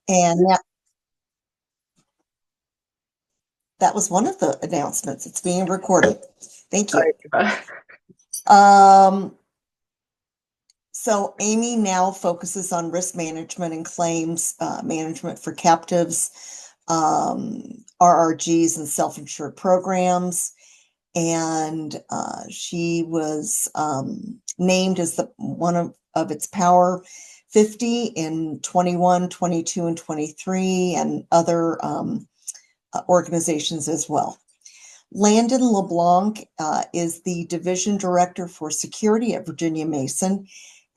And that was one of the announcements. It's being recorded. Thank you. So Amy now focuses on risk management and claims management for captives, RRGs, and self-insured programs. And she was named as one of its Power 50 in 21, 22, and 23, and other organizations as well. Landon LeBlanc is the Division Director for Security at Virginia Mason,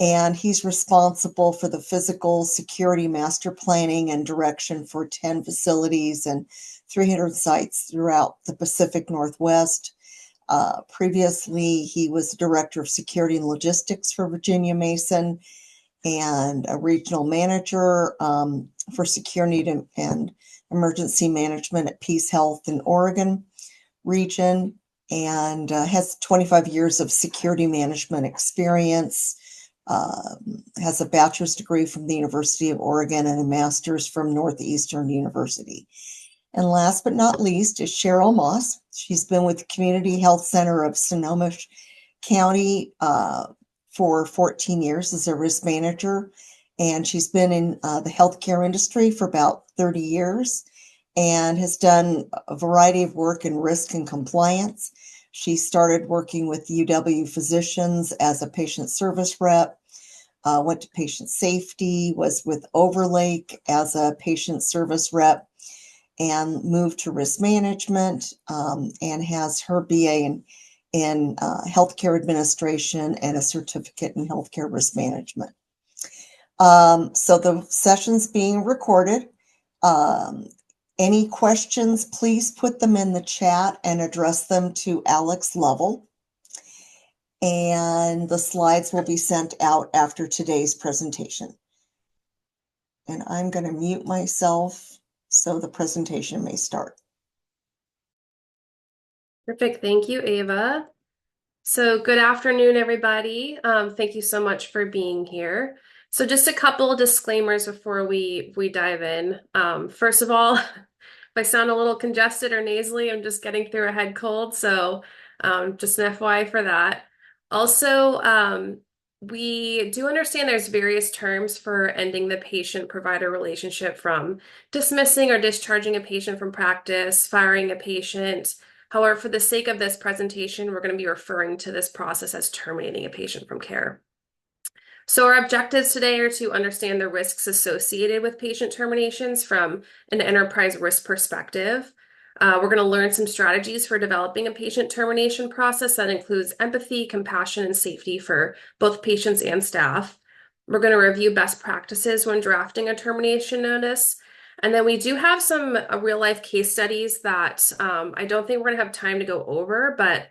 and he's responsible for the physical security master planning and direction for 10 facilities and 300 sites throughout the Pacific Northwest. Previously, he was Director of Security and Logistics for Virginia Mason and a regional manager for security and emergency management at Peace Health in Oregon region, and has 25 years of security management experience, has a bachelor's degree from the University of Oregon and a master's from Northeastern University. And last but not least is Cheryl Moss. She's been with the Community Health Center of Sonoma County for 14 years as a risk manager, and she's been in the healthcare industry for about 30 years and has done a variety of work in risk and compliance. She started working with UW Physicians as a patient service rep, went to patient safety, was with Overlake as a patient service rep, and moved to risk management, and has her BA in healthcare administration and a certificate in healthcare risk management. So the session's being recorded. Any questions, please put them in the chat and address them to Alex Lovell. And the slides will be sent out after today's presentation. And I'm going to mute myself so the presentation may start. Perfect. Thank you, Ava. So good afternoon, everybody. Thank you so much for being here. So just a couple of disclaimers before we dive in. First of all, if I sound a little congested or nasally, I'm just getting through a head cold. So just an FYI for that. Also, we do understand there's various terms for ending the patient-provider relationship, from dismissing or discharging a patient from practice, firing a patient. However, for the sake of this presentation, we're going to be referring to this process as terminating a patient from care. So our objectives today are to understand the risks associated with patient terminations from an enterprise risk perspective. We're going to learn some strategies for developing a patient termination process that includes empathy, compassion, and safety for both patients and staff. We're going to review best practices when drafting a termination notice. And then we do have some real-life case studies that I don't think we're going to have time to go over, but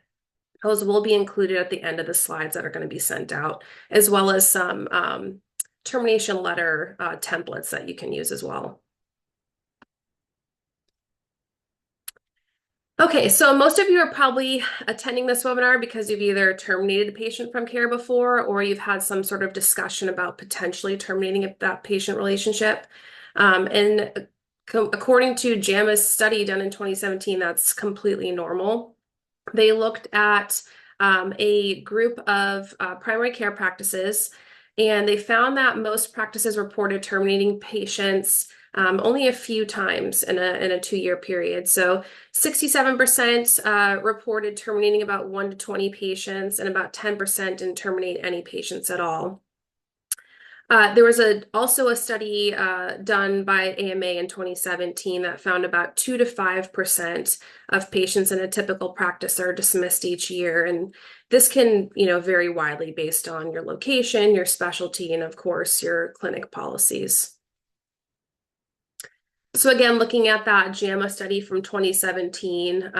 those will be included at the end of the slides that are going to be sent out, as well as some termination letter templates that you can use as well. Okay, so most of you are probably attending this webinar because you've either terminated a patient from care before, or you've had some sort of discussion about potentially terminating that patient relationship. And according to JAMA's study done in 2017, that's completely normal. They looked at a group of primary care practices, and they found that most practices reported terminating patients only a few times in a 2-year period. So 67% reported terminating about 1 to 20 patients, and about 10% didn't terminate any patients at all. There was also a study done by AMA in 2017 that found about 2 to 5% of patients in a typical practice are dismissed each year. And this can, vary widely based on your location, your specialty, and of course, your clinic policies. So again, looking at that JAMA study from 2017,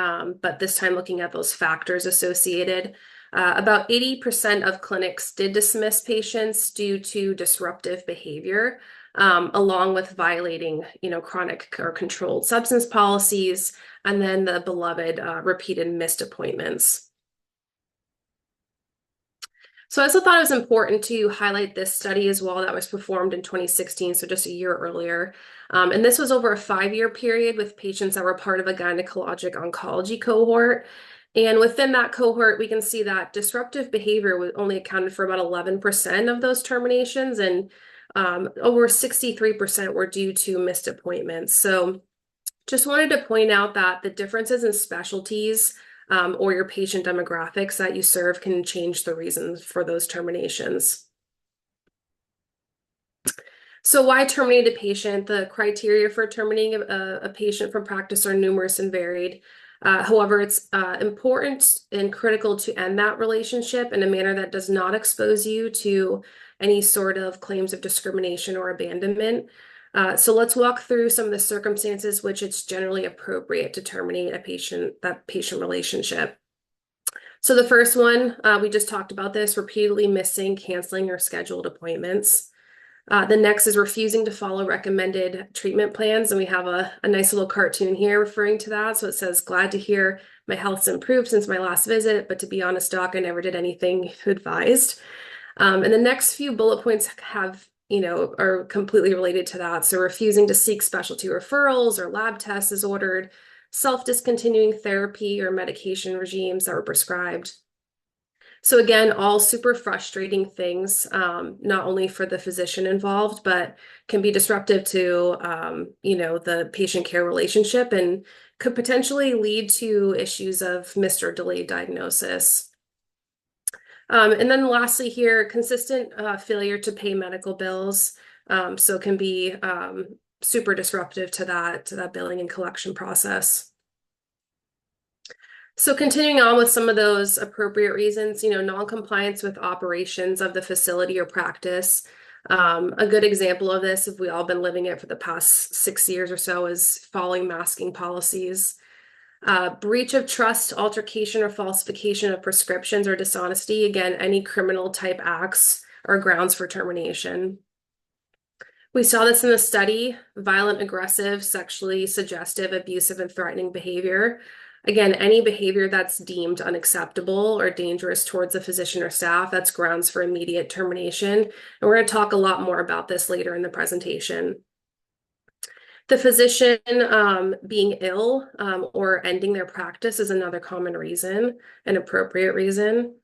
but this time looking at those factors associated, about 80% of clinics did dismiss patients due to disruptive behavior, along with violating, chronic or controlled substance policies, and then the beloved repeated missed appointments. So I also thought it was important to highlight this study as well that was performed in 2016, so just a year earlier. And this was over a 5-year period with patients that were part of a gynecologic oncology cohort. And within that cohort, we can see that disruptive behavior was only accounted for about 11% of those terminations, and over 63% were due to missed appointments. So just wanted to point out that the differences in specialties or your patient demographics that you serve can change the reasons for those terminations. So why terminate a patient? The criteria for terminating a patient from practice are numerous and varied. However, it's important and critical to end that relationship in a manner that does not expose you to any sort of claims of discrimination or abandonment. So let's walk through some of the circumstances which it's generally appropriate to terminate that patient relationship. So the first one, we just talked about this, repeatedly missing, canceling, or scheduled appointments. The next is refusing to follow recommended treatment plans. And we have a nice little cartoon here referring to that. So it says, glad to hear my health's improved since my last visit, but to be honest, doc, I never did anything you advised. And the next few bullet points are completely related to that. So refusing to seek specialty referrals or lab tests as ordered, self-discontinuing therapy or medication regimes that were prescribed. So again, all super frustrating things, not only for the physician involved, but can be disruptive to, the patient care relationship and could potentially lead to issues of missed or delayed diagnosis. And then lastly here, consistent failure to pay medical bills. So it can be super disruptive to that billing and collection process. So continuing on with some of those appropriate reasons, non-compliance with operations of the facility or practice. A good example of this, if we all been living it for the past 6 years or so, is following masking policies. Breach of trust, altercation, or falsification of prescriptions or dishonesty. Again, any criminal type acts are grounds for termination. We saw this in the study, violent, aggressive, sexually suggestive, abusive, and threatening behavior. Again, any behavior that's deemed unacceptable or dangerous towards a physician or staff, that's grounds for immediate termination. And we're going to talk a lot more about this later in the presentation. The physician being ill or ending their practice is another common reason, an appropriate reason.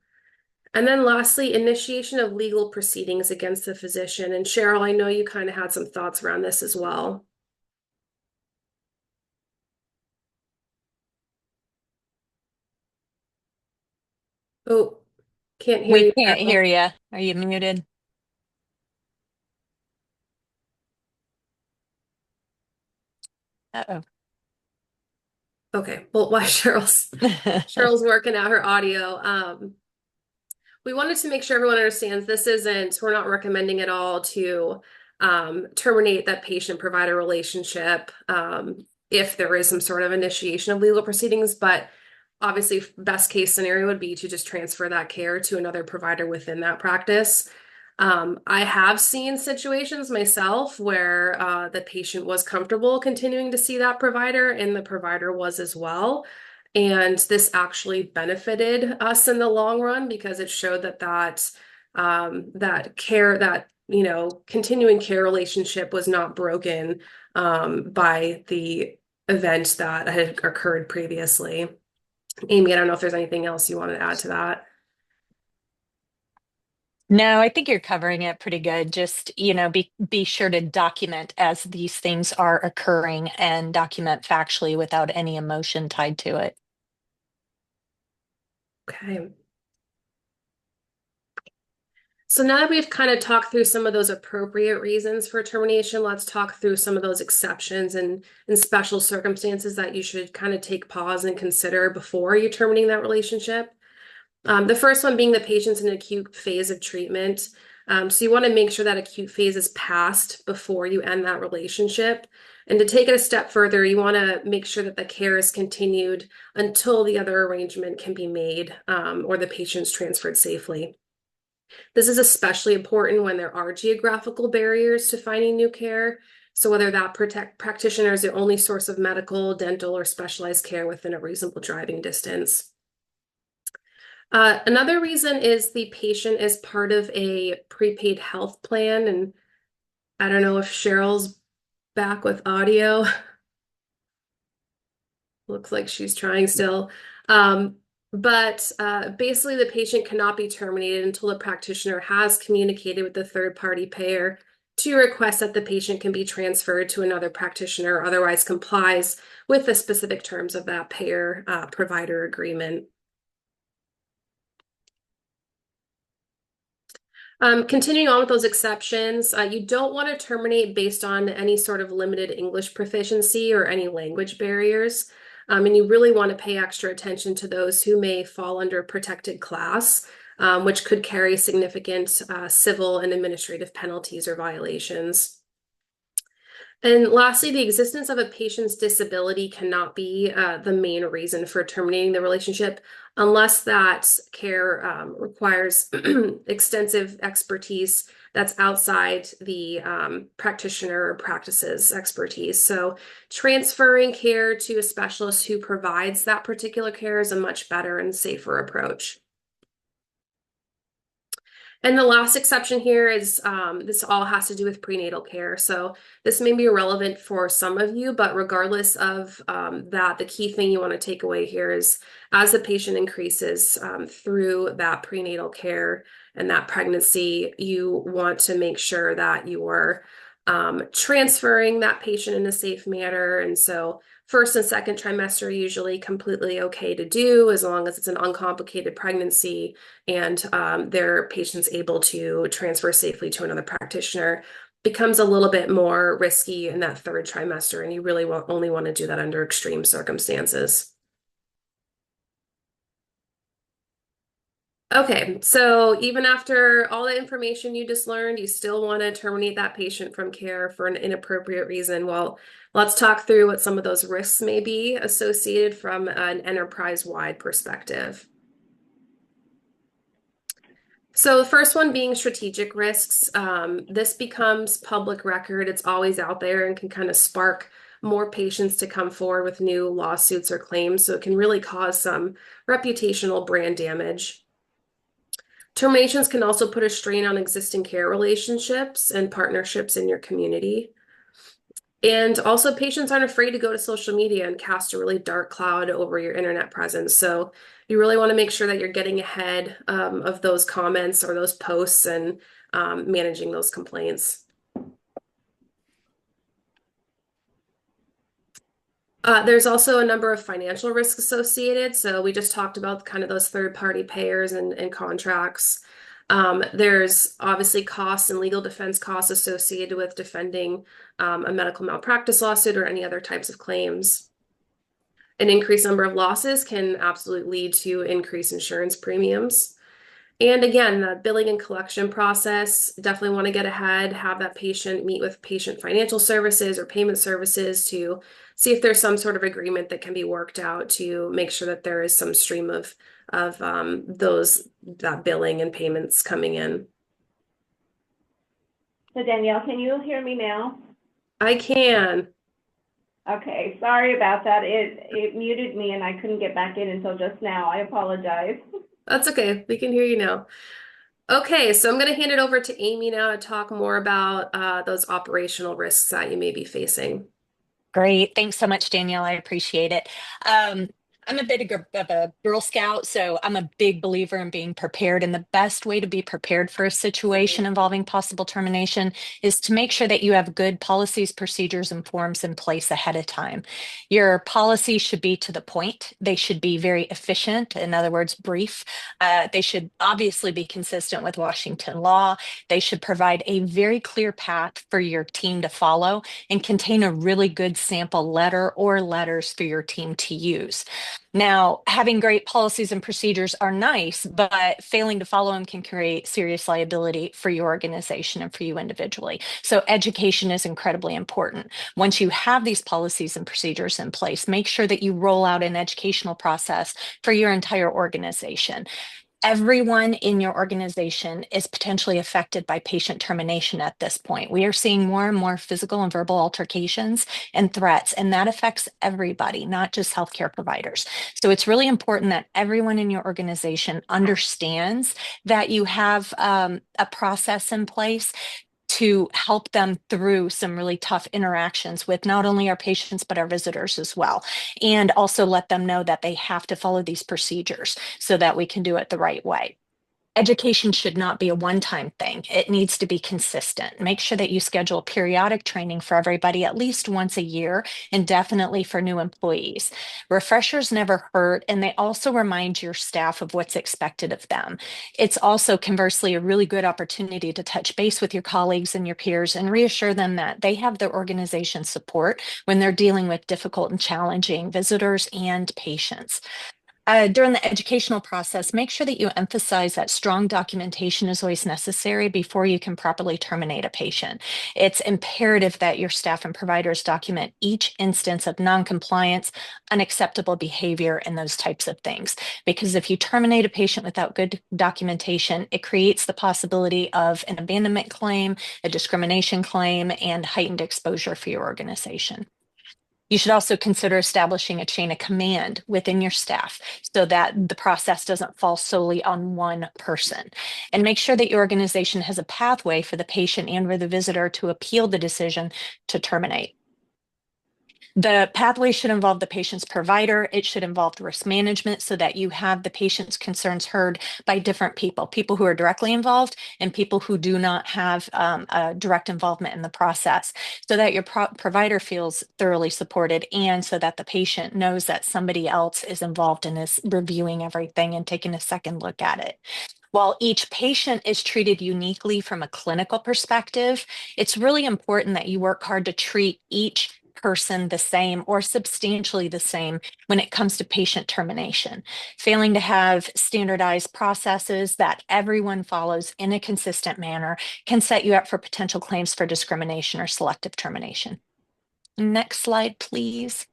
And then lastly, initiation of legal proceedings against the physician. And Cheryl, I know you kind of had some thoughts around this as well. Oh, can't hear you. We can't hear you. Are you muted? Uh-oh. Okay, well, while Cheryl's working out her audio, we wanted to make sure everyone understands we're not recommending at all to terminate that patient-provider relationship if there is some sort of initiation of legal proceedings, but obviously best case scenario would be to just transfer that care to another provider within that practice. I have seen situations myself where the patient was comfortable continuing to see that provider and the provider was as well. And this actually benefited us in the long run because it showed that care, continuing care relationship was not broken by the event that had occurred previously. Amy, I don't know if there's anything else you wanted to add to that. No, I think you're covering it pretty good. Just, be sure to document as these things are occurring and document factually without any emotion tied to it. Okay. So now that we've kind of talked through some of those appropriate reasons for termination, let's talk through some of those exceptions and special circumstances that you should kind of take pause and consider before you terminating that relationship. The first one being the patient's in an acute phase of treatment. So you want to make sure that acute phase is passed before you end that relationship. And to take it a step further, you want to make sure that the care is continued until the other arrangement can be made or the patient's transferred safely. This is especially important when there are geographical barriers to finding new care. So whether that practitioner is the only source of medical, dental, or specialized care within a reasonable driving distance. Another reason is the patient is part of a prepaid health plan, and I don't know if Cheryl's back with audio. Looks like she's trying still. Um, but basically, the patient cannot be terminated until the practitioner has communicated with the third-party payer to request that the patient can be transferred to another practitioner, or otherwise complies with the specific terms of that payer provider agreement. Continuing on with those exceptions, you don't want to terminate based on any sort of limited English proficiency or any language barriers. And you really want to pay extra attention to those who may fall under a protected class, which could carry significant civil and administrative penalties or violations. And lastly, the existence of a patient's disability cannot be the main reason for terminating the relationship unless that care requires extensive expertise that's outside the practitioner or practice's expertise. So transferring care to a specialist who provides that particular care is a much better and safer approach. And the last exception here is this all has to do with prenatal care. So this may be irrelevant for some of you, but regardless of that, the key thing you want to take away here is as the patient increases through that prenatal care and that pregnancy, you want to make sure that you're transferring that patient in a safe manner. And so first and second trimester are usually completely okay to do as long as it's an uncomplicated pregnancy and their patient's able to transfer safely to another practitioner. Becomes a little bit more risky in that third trimester, and you really only want to do that under extreme circumstances. Okay, so even after all the information you just learned, you still want to terminate that patient from care for an inappropriate reason. Well, let's talk through what some of those risks may be associated from an enterprise-wide perspective. So the first one being strategic risks. This becomes public record. It's always out there and can kind of spark more patients to come forward with new lawsuits or claims. So it can really cause some reputational brand damage. Terminations can also put a strain on existing care relationships and partnerships in your community. And also, patients aren't afraid to go to social media and cast a really dark cloud over your internet presence. So you really want to make sure that you're getting ahead of those comments or those posts and managing those complaints. There's also a number of financial risks associated. So we just talked about kind of those third-party payers and contracts. There's obviously costs and legal defense costs associated with defending a medical malpractice lawsuit or any other types of claims. An increased number of losses can absolutely lead to increased insurance premiums. And again, the billing and collection process, definitely want to get ahead, have that patient meet with patient financial services or payment services to see if there's some sort of agreement that can be worked out to make sure that there is some stream of that billing and payments coming in. So Danielle, can you hear me now? I can. Okay, sorry about that. It muted me and I couldn't get back in until just now. I apologize. That's okay. We can hear you now. Okay, so I'm going to hand it over to Amy now to talk more about those operational risks that you may be facing. Great. Thanks so much, Danielle. I appreciate it. I'm a bit of a Girl Scout, so I'm a big believer in being prepared. And the best way to be prepared for a situation involving possible termination is to make sure that you have good policies, procedures, and forms in place ahead of time. Your policies should be to the point. They should be very efficient, in other words, brief. They should obviously be consistent with Washington law. They should provide a very clear path for your team to follow and contain a really good sample letter or letters for your team to use. Now, having great policies and procedures are nice, but failing to follow them can create serious liability for your organization and for you individually. So education is incredibly important. Once you have these policies and procedures in place, make sure that you roll out an educational process for your entire organization. Everyone in your organization is potentially affected by patient termination at this point. We are seeing more and more physical and verbal altercations and threats, and that affects everybody, not just healthcare providers. So it's really important that everyone in your organization understands that you have a process in place to help them through some really tough interactions with not only our patients, but our visitors as well. And also let them know that they have to follow these procedures so that we can do it the right way. Education should not be a one-time thing. It needs to be consistent. Make sure that you schedule periodic training for everybody at least once a year, and definitely for new employees. Refreshers never hurt, and they also remind your staff of what's expected of them. It's also conversely a really good opportunity to touch base with your colleagues and your peers and reassure them that they have their organization's support when they're dealing with difficult and challenging visitors and patients. During the educational process, make sure that you emphasize that strong documentation is always necessary before you can properly terminate a patient. It's imperative that your staff and providers document each instance of noncompliance, unacceptable behavior, and those types of things. Because if you terminate a patient without good documentation, it creates the possibility of an abandonment claim, a discrimination claim, and heightened exposure for your organization. You should also consider establishing a chain of command within your staff so that the process doesn't fall solely on one person. And make sure that your organization has a pathway for the patient and or the visitor to appeal the decision to terminate. The pathway should involve the patient's provider. It should involve the risk management so that you have the patient's concerns heard by different people who are directly involved and people who do not have a direct involvement in the process, so that your provider feels thoroughly supported and so that the patient knows that somebody else is involved and is reviewing everything and taking a second look at it. While each patient is treated uniquely from a clinical perspective, it's really important that you work hard to treat each person the same or substantially the same when it comes to patient termination. Failing to have standardized processes that everyone follows in a consistent manner can set you up for potential claims for discrimination or selective termination. Next slide, please.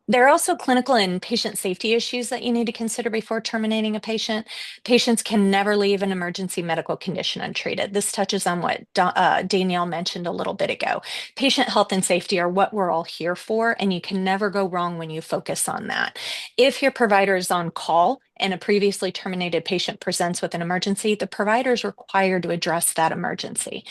There are also clinical and patient safety issues that you need to consider before terminating a patient. Patients can never leave an emergency medical condition untreated. This touches on what Danielle mentioned a little bit ago. Patient health and safety are what we're all here for, and you can never go wrong when you focus on that. If your provider is on call and a previously terminated patient presents with an emergency, the provider is required to address that emergency.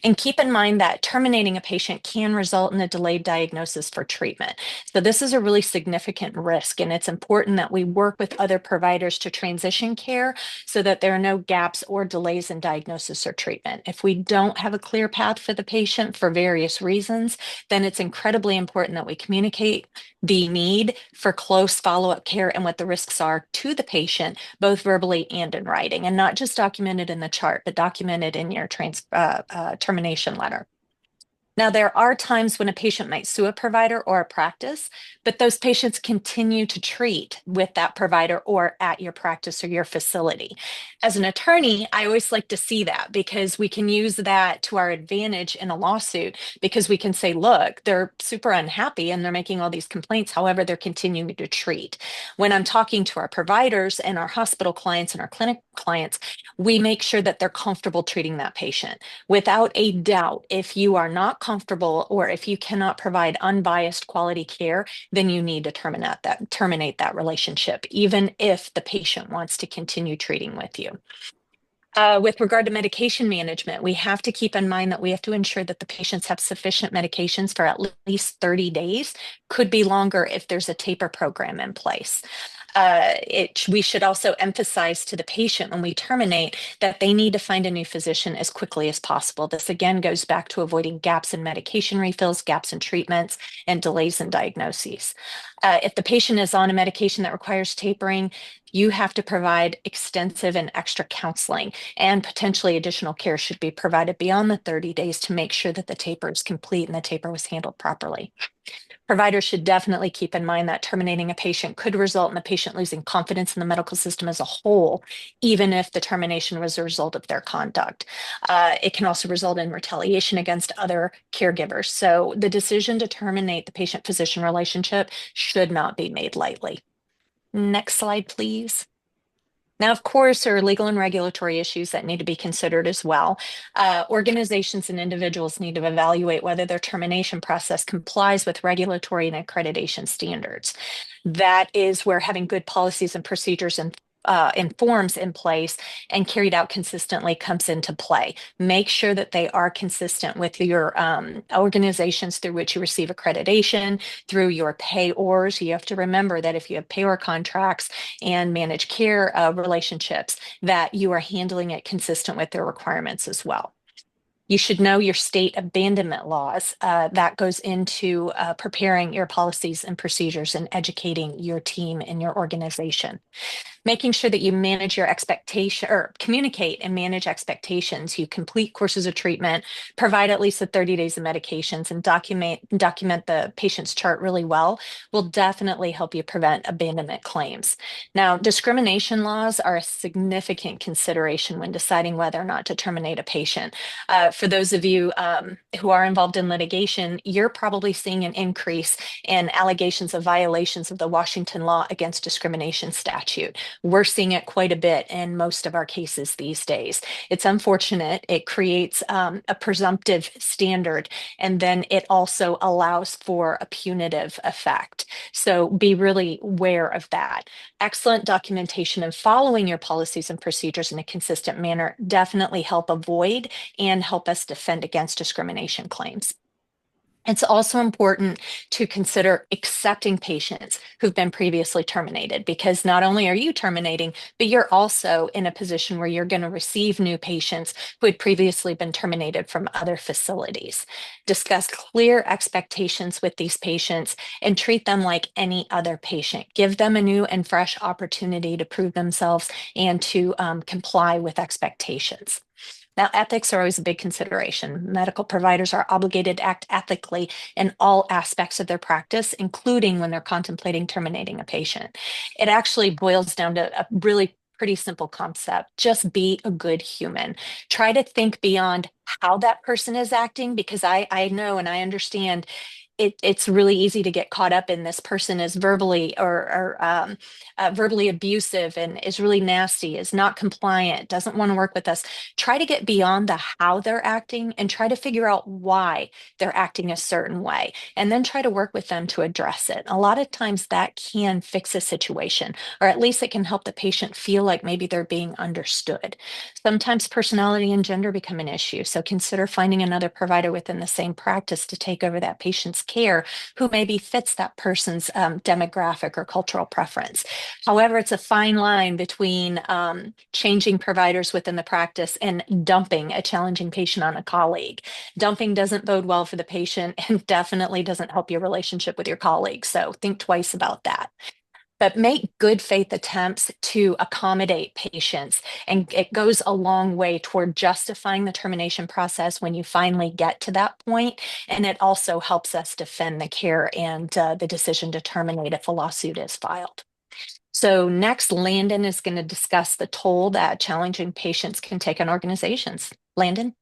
And keep in mind that terminating a patient can result in a delayed diagnosis for treatment. So this is a really significant risk, and it's important that we work with other providers to transition care so that there are no gaps or delays in diagnosis or treatment. If we don't have a clear path for the patient for various reasons, then it's incredibly important that we communicate the need for close follow-up care and what the risks are to the patient, both verbally and in writing, and not just documented in the chart, but documented in your termination letter. Now, there are times when a patient might sue a provider or a practice, but those patients continue to treat with that provider or at your practice or your facility. As an attorney, I always like to see that because we can use that to our advantage in a lawsuit, because we can say, look, they're super unhappy and they're making all these complaints. However, they're continuing to treat. When I'm talking to our providers and our hospital clients and our clinic clients, we make sure that they're comfortable treating that patient. Without a doubt, if you are not comfortable or if you cannot provide unbiased quality care, then you need to terminate that relationship, even if the patient wants to continue treating with you. With regard to medication management, we have to keep in mind that we have to ensure that the patients have sufficient medications for at least 30 days, could be longer if there's a taper program in place. We should also emphasize to the patient when we terminate that they need to find a new physician as quickly as possible. This again goes back to avoiding gaps in medication refills, gaps in treatments, and delays in diagnoses. If the patient is on a medication that requires tapering, you have to provide extensive and extra counseling, and potentially additional care should be provided beyond the 30 days to make sure that the taper is complete and the taper was handled properly. Providers should definitely keep in mind that terminating a patient could result in the patient losing confidence in the medical system as a whole, even if the termination was a result of their conduct. It can also result in retaliation against other caregivers. So the decision to terminate the patient-physician relationship should not be made lightly. Next slide, please. Now, of course, there are legal and regulatory issues that need to be considered as well. Organizations and individuals need to evaluate whether their termination process complies with regulatory and accreditation standards. That is where having good policies and procedures and forms in place and carried out consistently comes into play. Make sure that they are consistent with your organizations through which you receive accreditation, through your payors. You have to remember that if you have payor contracts and managed care relationships, that you are handling it consistent with their requirements as well. You should know your state abandonment laws. That goes into preparing your policies and procedures and educating your team and your organization. Making sure that you manage your expectation or communicate and manage expectations. You complete courses of treatment, provide at least the 30 days of medications, and document the patient's chart really well will definitely help you prevent abandonment claims. Now, discrimination laws are a significant consideration when deciding whether or not to terminate a patient. For those of you who are involved in litigation, you're probably seeing an increase in allegations of violations of the Washington law against discrimination statute. We're seeing it quite a bit in most of our cases these days. It's unfortunate. It creates a presumptive standard, and then it also allows for a punitive effect. So be really aware of that. Excellent documentation and following your policies and procedures in a consistent manner definitely help avoid and help us defend against discrimination claims. It's also important to consider accepting patients who've been previously terminated, because not only are you terminating, but you're also in a position where you're going to receive new patients who had previously been terminated from other facilities. Discuss clear expectations with these patients and treat them like any other patient. Give them a new and fresh opportunity to prove themselves and to comply with expectations. Now, ethics are always a big consideration. Medical providers are obligated to act ethically in all aspects of their practice, including when they're contemplating terminating a patient. It actually boils down to a really pretty simple concept. Just be a good human. Try to think beyond how that person is acting, because I know and I understand it's really easy to get caught up in this person is verbally or verbally abusive and is really nasty, is not compliant, doesn't want to work with us. Try to get beyond the how they're acting and try to figure out why they're acting a certain way, and then try to work with them to address it. A lot of times that can fix a situation, or at least it can help the patient feel like maybe they're being understood. Sometimes personality and gender become an issue, so consider finding another provider within the same practice to take over that patient's care who maybe fits that person's demographic or cultural preference. However, it's a fine line between changing providers within the practice and dumping a challenging patient on a colleague. Dumping doesn't bode well for the patient and definitely doesn't help your relationship with your colleagues. So think twice about that. But make good faith attempts to accommodate patients. And it goes a long way toward justifying the termination process when you finally get to that point. And it also helps us defend the care and the decision to terminate if a lawsuit is filed. So next, Landon is going to discuss the toll that challenging patients can take on organizations. Landon?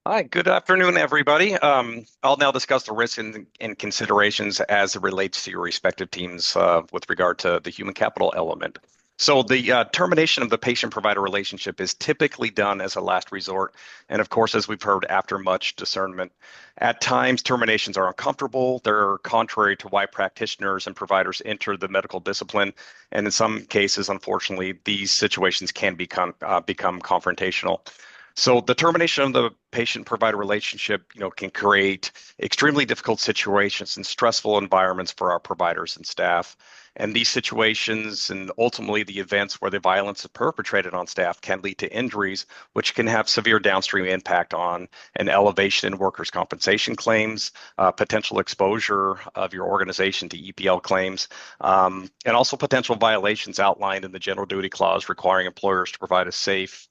Hi, good afternoon, everybody. I'll now discuss the risks and considerations as it relates to your respective teams with regard to the human capital element. So the termination of the patient-provider relationship is typically done as a last resort. And of course, as we've heard, after much discernment. At times, terminations are uncomfortable. They're contrary to why practitioners and providers enter the medical discipline. And in some cases, unfortunately, these situations can become confrontational. So the termination of the patient-provider relationship, can create extremely difficult situations and stressful environments for our providers and staff. And these situations and ultimately the events where the violence is perpetrated on staff can lead to injuries, which can have severe downstream impact on an elevation in workers' compensation claims, potential exposure of your organization to EPL claims, and also potential violations outlined in the general duty clause requiring employers to provide a safe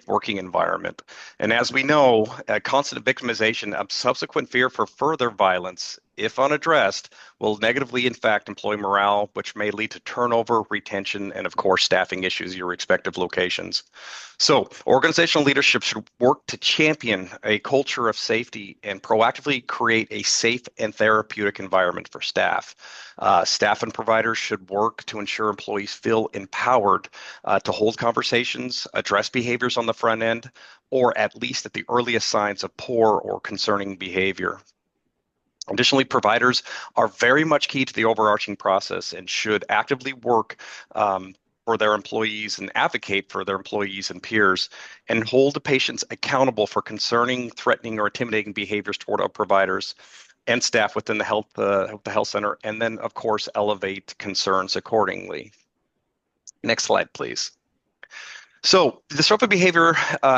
working environment. And as we know, constant victimization of subsequent fear for further violence if unaddressed, will negatively impact employee morale, which may lead to turnover, retention, and of course, staffing issues at your respective locations. So organizational leadership should work to champion a culture of safety and proactively create a safe and therapeutic environment for staff. Staff and providers should work to ensure employees feel empowered to hold conversations, address behaviors on the front end, or at least at the earliest signs of poor or concerning behavior. Additionally, providers are very much key to the overarching process and should actively work for their employees and advocate for their employees and peers and hold the patients accountable for concerning, threatening, or intimidating behaviors toward our providers and staff within the health center, and then, of course, elevate concerns accordingly. Next slide, please. So disruptive behavior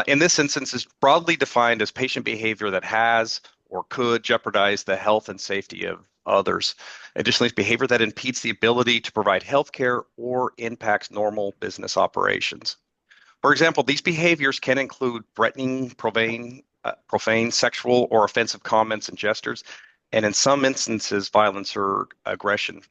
in this instance is broadly defined as patient behavior that has or could jeopardize the health and safety of others. Additionally, it's behavior that impedes the ability to provide healthcare or impacts normal business operations. For example, these behaviors can include threatening, profane, sexual, or offensive comments and gestures, and in some instances, violence or aggression.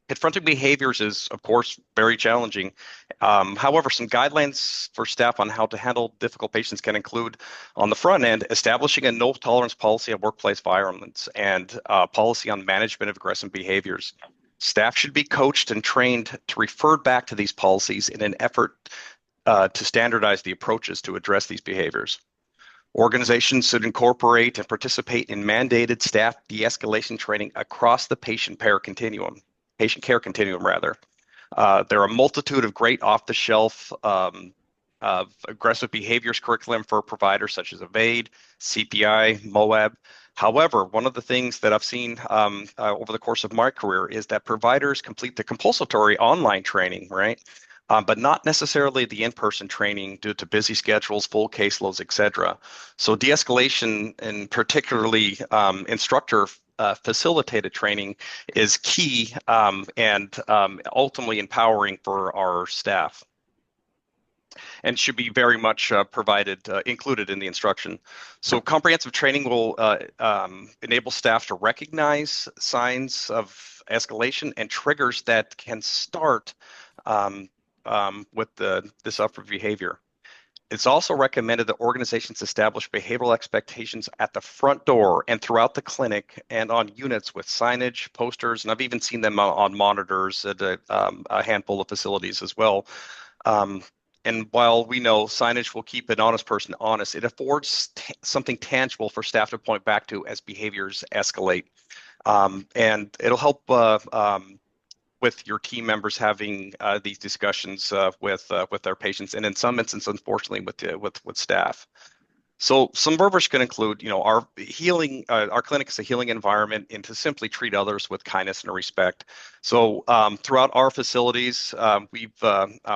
Confronting behaviors is, of course, very challenging. However, some guidelines for staff on how to handle difficult patients can include, on the front end, establishing a no tolerance policy of workplace violence and policy on management of aggressive behaviors. Staff should be coached and trained to refer back to these policies in an effort to standardize the approaches to address these behaviors. Organizations should incorporate and participate in mandated staff de-escalation training across the patient care continuum. There are a multitude of great off-the-shelf of aggressive behaviors curriculum for providers such as Evade, CPI, MOAB. However, one of the things that I've seen over the course of my career is that providers complete the compulsory online training, right? But not necessarily the in-person training due to busy schedules, full caseloads, etc. So de-escalation and particularly instructor facilitated training is key and ultimately empowering for our staff, and should be very much included in the instruction. So comprehensive training will enable staff to recognize signs of escalation and triggers that can start with the disruptive behavior. It's also recommended that organizations establish behavioral expectations at the front door and throughout the clinic and on units with signage, posters, and I've even seen them on monitors at a handful of facilities as well. And while we know signage will keep an honest person honest, it affords something tangible for staff to point back to as behaviors escalate. And it'll help with your team members having these discussions with their patients, and in some instances, unfortunately, with staff. So some verbiage can include, our clinic is a healing environment and to simply treat others with kindness and respect. So throughout our facilities, we've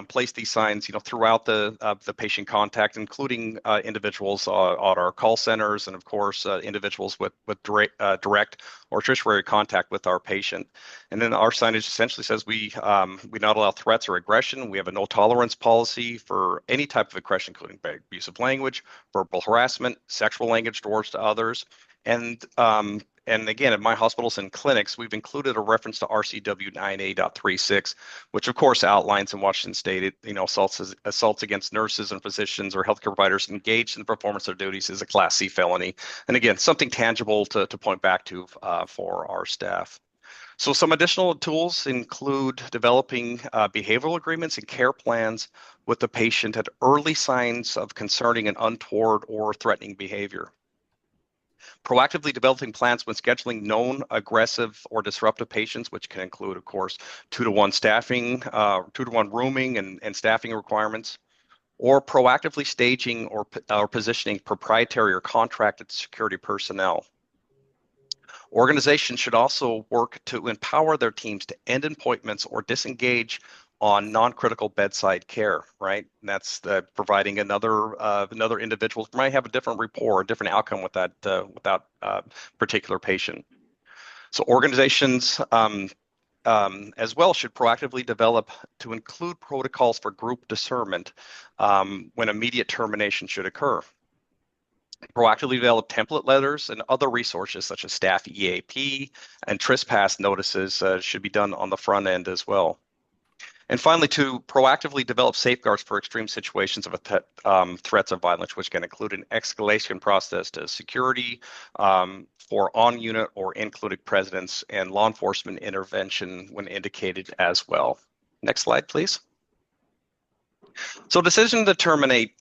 placed these signs, throughout the patient contact, including individuals on our call centers, and of course, individuals with direct or tertiary contact with our patient. And then our signage essentially says we not allow threats or aggression. We have a no tolerance policy for any type of aggression, including abusive language, verbal harassment, sexual language towards others. And again, at my hospitals and clinics, we've included a reference to RCW 9A.36, which of course outlines in Washington State, assaults against nurses and physicians or healthcare providers engaged in the performance of duties is a Class C felony. And again, something tangible to point back to for our staff. So some additional tools include developing behavioral agreements and care plans with the patient at early signs of concerning and untoward or threatening behavior. Proactively developing plans when scheduling known aggressive or disruptive patients, which can include, of course, 2-to-1 staffing, 2-to-1 rooming and staffing requirements, or proactively staging or positioning proprietary or contracted security personnel. Organizations should also work to empower their teams to end appointments or disengage on non-critical bedside care, right? And that's providing another individual who might have a different rapport, a different outcome with that particular patient. So organizations as well should proactively develop to include protocols for group discernment when immediate termination should occur. Proactively develop template letters and other resources such as staff EAP and trespass notices should be done on the front end as well. And finally, to proactively develop safeguards for extreme situations of threats of violence, which can include an escalation process to security for on-unit or included presidents and law enforcement intervention when indicated as well. Next slide, please. So decision to terminate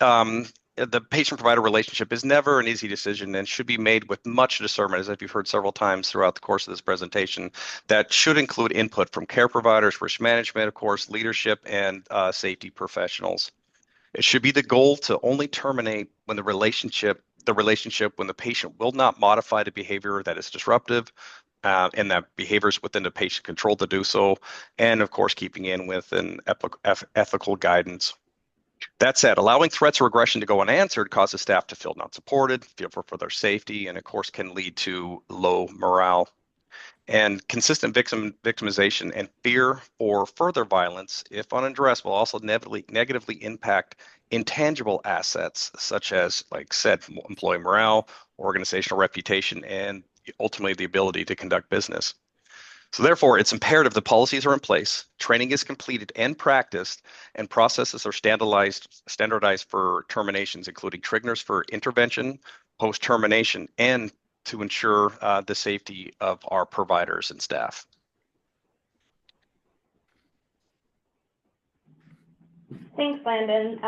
the patient-provider relationship is never an easy decision and should be made with much discernment, as you've heard several times throughout the course of this presentation. That should include input from care providers, risk management, of course, leadership, and safety professionals. It should be the goal to only terminate when the relationship when the patient will not modify the behavior that is disruptive, and that behavior is within the patient control to do so, and of course, keeping in with an ethical guidance. That said, allowing threats or aggression to go unanswered causes staff to feel not supported, fear for their safety, and of course can lead to low morale. And consistent victimization and fear for further violence, if unaddressed, will also negatively impact intangible assets such as, like said, employee morale, organizational reputation, and ultimately the ability to conduct business. So therefore, it's imperative the policies are in place, training is completed and practiced, and processes are standardized for terminations, including triggers for intervention, post-termination, and to ensure the safety of our providers and staff. Thanks, Landon.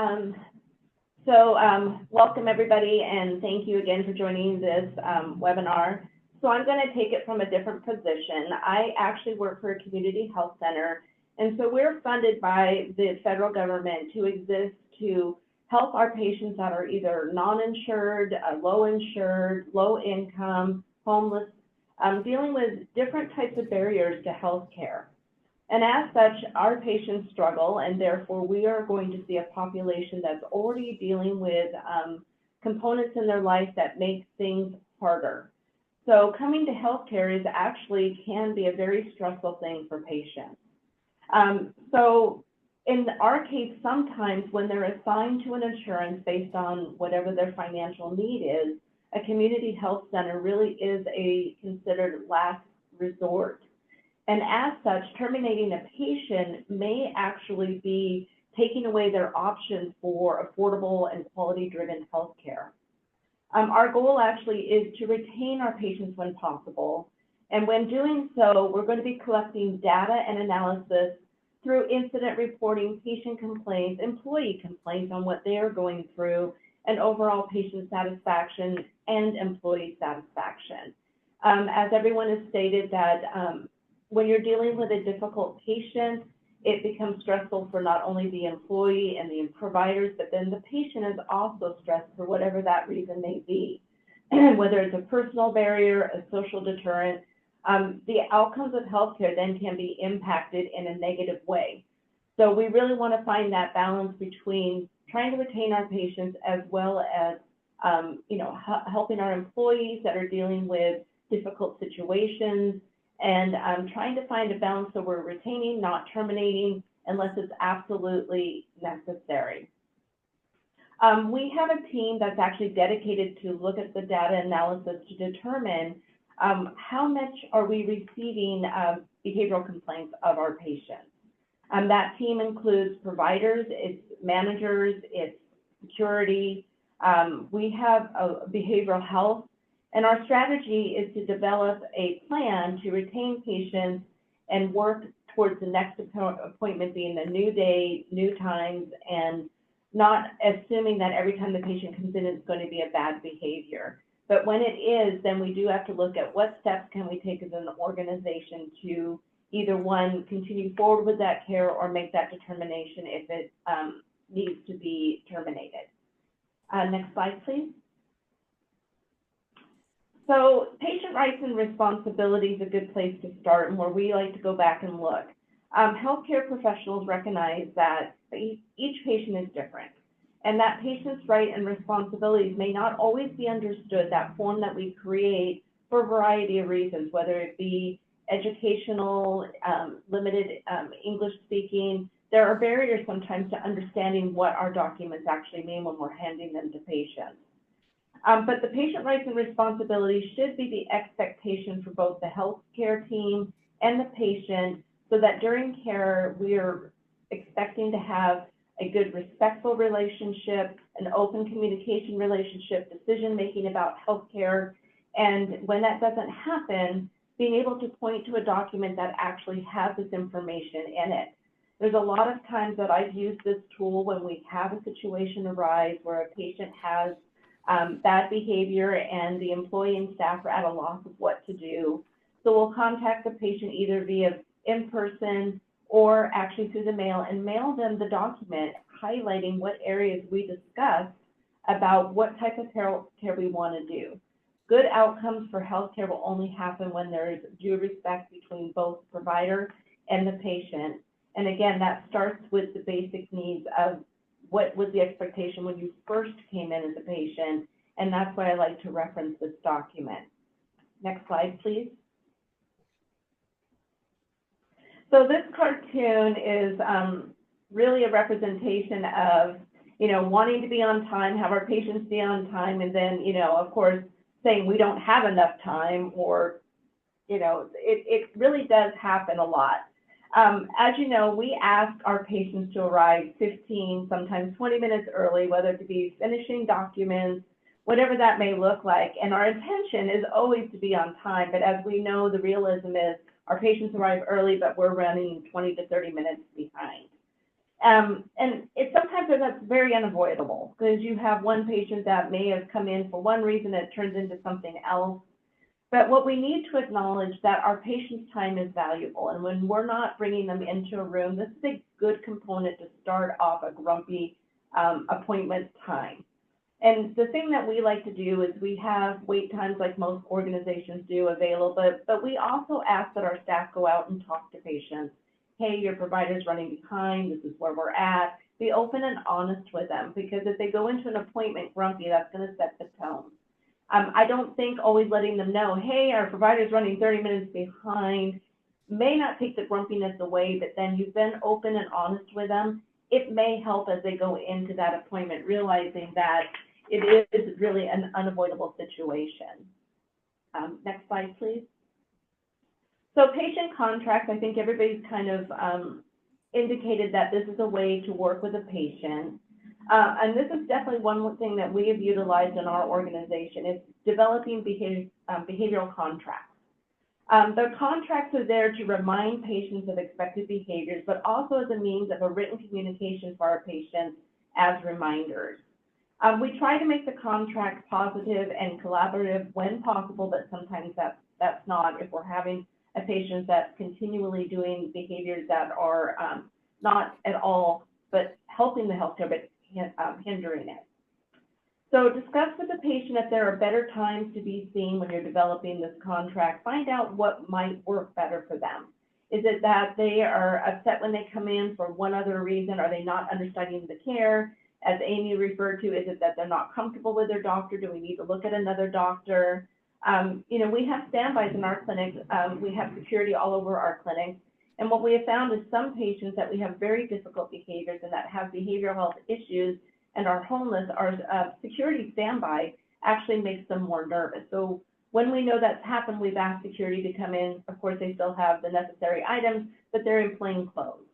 Welcome everybody, and thank you again for joining this webinar. So I'm going to take it from a different position. I actually work for a community health center, and so we're funded by the federal government to exist to help our patients that are either non-insured, low insured, low income, homeless, dealing with different types of barriers to health care. And as such, our patients struggle, and therefore we are going to see a population that's already dealing with components in their life that make things harder. So coming to healthcare is actually can be a very stressful thing for patients. So in our case, sometimes when they're assigned to an insurance based on whatever their financial need is, a community health center really is a considered last resort. And as such, terminating a patient may actually be taking away their options for affordable and quality-driven health care. Our goal actually is to retain our patients when possible. And when doing so, we're going to be collecting data and analysis through incident reporting, patient complaints, employee complaints on what they are going through, and overall patient satisfaction and employee satisfaction. As everyone has stated that when you're dealing with a difficult patient, it becomes stressful for not only the employee and the providers, but then the patient is also stressed for whatever that reason may be. Whether it's a personal barrier, a social deterrent, the outcomes of healthcare then can be impacted in a negative way. So we really want to find that balance between trying to retain our patients as well as helping our employees that are dealing with difficult situations, and trying to find a balance so we're retaining, not terminating, unless it's absolutely necessary. We have a team that's actually dedicated to look at the data analysis to determine how much are we receiving behavioral complaints of our patients. That team includes providers, it's managers, it's security. We have behavioral health. And our strategy is to develop a plan to retain patients and work towards the next appointment being a new day, new times, and not assuming that every time the patient comes in, it's going to be a bad behavior. But when it is, then we do have to look at what steps can we take as an organization to either one, continue forward with that care or make that determination if it needs to be terminated. Next slide, please. So patient rights and responsibilities is a good place to start, and where we like to go back and look. Healthcare professionals recognize that each patient is different, and that patient's right and responsibilities may not always be understood, that form that we create, for a variety of reasons, whether it be educational, limited English speaking. There are barriers sometimes to understanding what our documents actually mean when we're handing them to patients. But the patient rights and responsibilities should be the expectation for both the healthcare team and the patient, so that during care, we're expecting to have a good, respectful relationship, an open communication relationship, decision-making about healthcare. And when that doesn't happen, being able to point to a document that actually has this information in it. There's a lot of times that I've used this tool when we have a situation arise where a patient has bad behavior and the employee and staff are at a loss of what to do. So we'll contact the patient either via in-person or actually through the mail and mail them the document highlighting what areas we discussed about what type of care we want to do. Good outcomes for healthcare will only happen when there is due respect between both the provider and the patient. And again, that starts with the basic needs of what was the expectation when you first came in as a patient, and that's why I like to reference this document. Next slide, please. So this cartoon is really a representation of, wanting to be on time, have our patients be on time, and then, of course, saying we don't have enough time, or, it really does happen a lot. As you know, we ask our patients to arrive 15, sometimes 20 minutes early, whether it be finishing documents, whatever that may look like. And our intention is always to be on time. But as we know, the realism is our patients arrive early, but we're running 20 to 30 minutes behind. And sometimes that's very unavoidable, because you have one patient that may have come in for one reason that turns into something else. But what we need to acknowledge that our patient's time is valuable. And when we're not bringing them into a room, this is a good component to start off a grumpy appointment time. And the thing that we like to do is we have wait times like most organizations do available, but we also ask that our staff go out and talk to patients. Hey, your provider's running behind, this is where we're at. Be open and honest with them, because if they go into an appointment grumpy, that's going to set the tone. I don't think always letting them know, hey, our provider's running 30 minutes behind, may not take the grumpiness away, but then you've been open and honest with them. It may help as they go into that appointment, realizing that it is really an unavoidable situation. Next slide, please. So patient contracts, I think everybody's kind of indicated that this is a way to work with a patient. And this is definitely one thing that we have utilized in our organization, is developing behavioral contracts. The contracts are there to remind patients of expected behaviors, but also as a means of a written communication for our patients as reminders. We try to make the contract positive and collaborative when possible, but sometimes that's not. If we're having a patient that's continually doing behaviors that are not at all but helping the healthcare, but hindering it. So discuss with the patient if there are better times to be seen when you're developing this contract. Find out what might work better for them. Is it that they are upset when they come in for one other reason? Are they not understanding the care? As Amy referred to, is it that they're not comfortable with their doctor? Do we need to look at another doctor? We have standbys in our clinics. We have security all over our clinics. And what we have found is some patients that we have very difficult behaviors and that have behavioral health issues and are homeless, our security standby actually makes them more nervous. So when we know that's happened, we've asked security to come in. Of course, they still have the necessary items, but they're in plain clothes.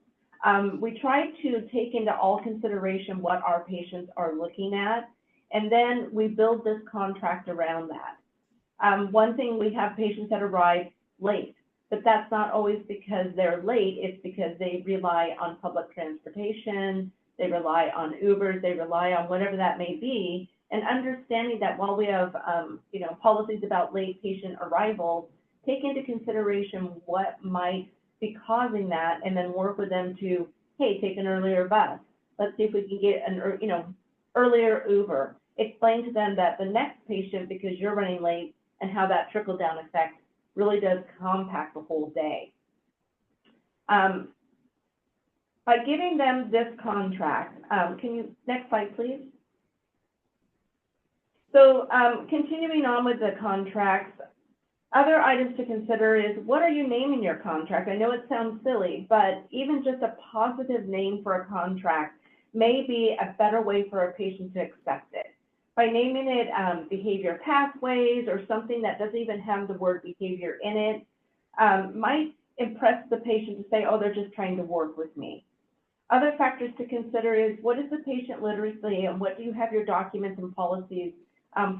We try to take into all consideration what our patients are looking at, and then we build this contract around that. One thing, we have patients that arrive late, but that's not always because they're late. It's because they rely on public transportation, they rely on Ubers, they rely on whatever that may be, and understanding that while we have policies about late patient arrivals, take into consideration what might be causing that, and then work with them to, hey, take an earlier bus. Let's see if we can get an earlier Uber. Explain to them that the next patient, because you're running late, and how that trickle-down effect really does compact the whole day. By giving them this contract, next slide, please. So continuing on with the contracts, other items to consider is, what are you naming your contract? I know it sounds silly, but even just a positive name for a contract may be a better way for a patient to accept it. By naming it behavior pathways or something that doesn't even have the word behavior in it, might impress the patient to say, oh, they're just trying to work with me. Other factors to consider is what is the patient literacy and what do you have your documents and policies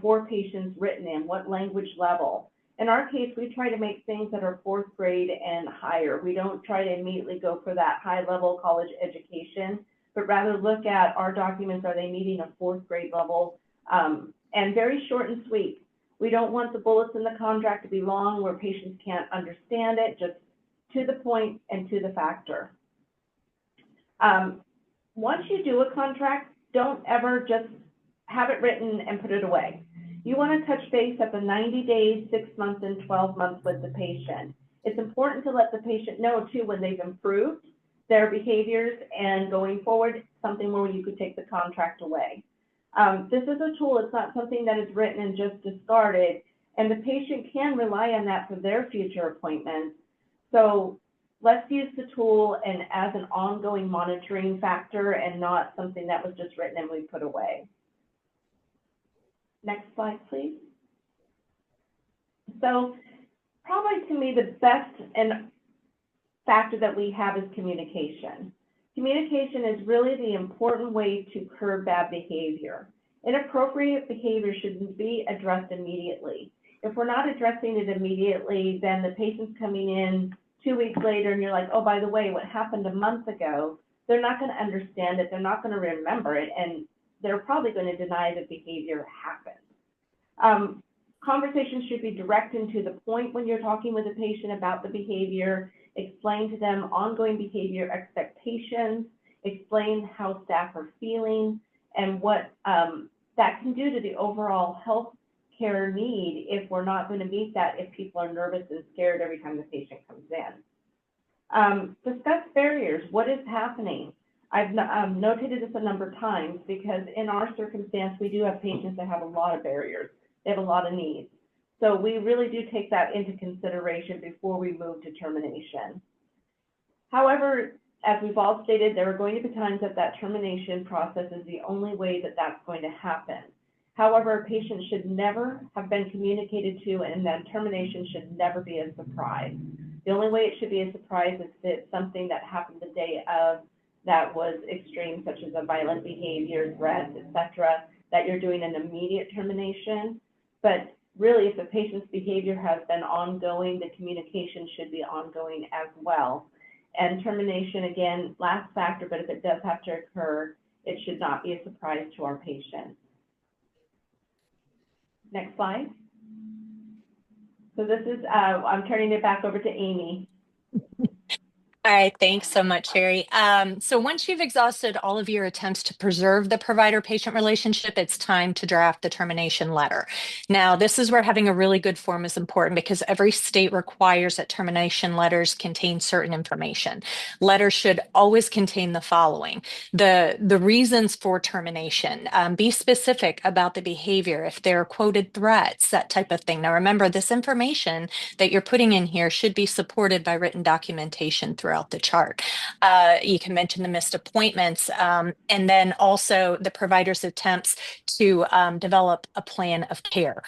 for patients written in, what language level. In our case, we try to make things that are 4th grade and higher. We don't try to immediately go for that high level college education, but rather look at our documents, are they meeting a 4th grade level, and very short and sweet. We don't want the bullets in the contract to be long where patients can't understand it, just to the point and to the factor. Once you do a contract, don't ever just have it written and put it away. You want to touch base at the 90 days, 6 months, and 12 months with the patient. It's important to let the patient know too when they've improved their behaviors and going forward, something where you could take the contract away. This is a tool, it's not something that is written and just discarded, and the patient can rely on that for their future appointments. So let's use the tool and as an ongoing monitoring factor and not something that was just written and we put away. Next slide, please. So probably to me, the best and factor that we have is communication. Communication is really the important way to curb bad behavior. Inappropriate behavior should be addressed immediately. If we're not addressing it immediately, then the patient's coming in 2 weeks later and you're like, oh, by the way, what happened a month ago, they're not going to understand it, they're not going to remember it, and they're probably going to deny the behavior happened. Conversations should be direct and to the point when you're talking with a patient about the behavior. Explain to them ongoing behavior expectations, explain how staff are feeling, and what that can do to the overall health care need if we're not going to meet that, if people are nervous and scared every time the patient comes in. Discuss barriers. What is happening? I've notated this a number of times because in our circumstance, we do have patients that have a lot of barriers. They have a lot of needs. So we really do take that into consideration before we move to termination. However, as we've all stated, there are going to be times that that termination process is the only way that that's going to happen. However, a patient should never have been communicated to, and that termination should never be a surprise. The only way it should be a surprise is if it's something that happened the day of that was extreme, such as a violent behavior, threats, etc., that you're doing an immediate termination. But really, if the patient's behavior has been ongoing, the communication should be ongoing as well. And termination, again, last factor, but if it does have to occur, it should not be a surprise to our patient. Next slide. So this is, I'm turning it back over to Amy. All right, thanks so much, Sherry. So once you've exhausted all of your attempts to preserve the provider-patient relationship, it's time to draft the termination letter. Now, this is where having a really good form is important because every state requires that termination letters contain certain information. Letters should always contain the following: the reasons for termination, be specific about the behavior, if there are quoted threats, that type of thing. Now, remember, this information that you're putting in here should be supported by written documentation throughout the chart. You can mention the missed appointments, and then also the provider's attempts to develop a plan of care.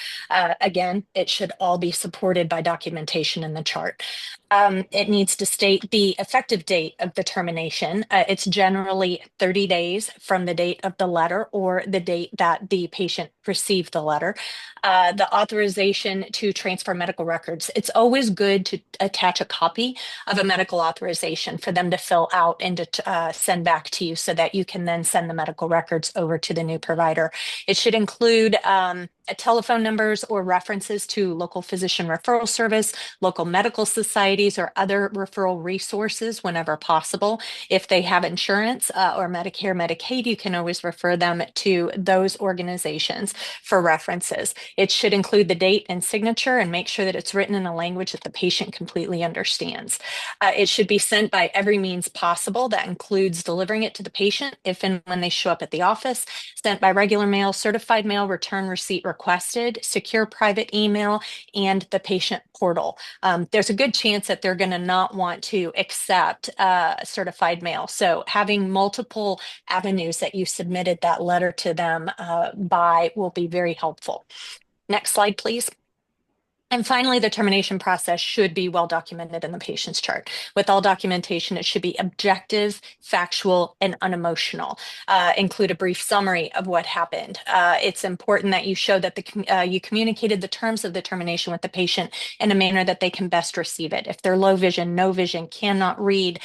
Again, it should all be supported by documentation in the chart. It needs to state the effective date of the termination. It's generally 30 days from the date of the letter or the date that the patient received the letter. The authorization to transfer medical records. It's always good to attach a copy of a medical authorization for them to fill out and to send back to you so that you can then send the medical records over to the new provider. It should include telephone numbers or references to local physician referral service, local medical societies, or other referral resources whenever possible. If they have insurance or Medicare, Medicaid, you can always refer them to those organizations for references. It should include the date and signature and make sure that it's written in a language that the patient completely understands. It should be sent by every means possible. That includes delivering it to the patient if and when they show up at the office, sent by regular mail, certified mail, return receipt required, requested, secure private email, and the patient portal. There's a good chance that they're going to not want to accept certified mail. So having multiple avenues that you submitted that letter to them by will be very helpful. Next slide, please. And finally, the termination process should be well documented in the patient's chart. With all documentation, it should be objective, factual, and unemotional. Include a brief summary of what happened. It's important that you show that you communicated the terms of the termination with the patient in a manner that they can best receive it. If they're low vision, no vision, cannot read,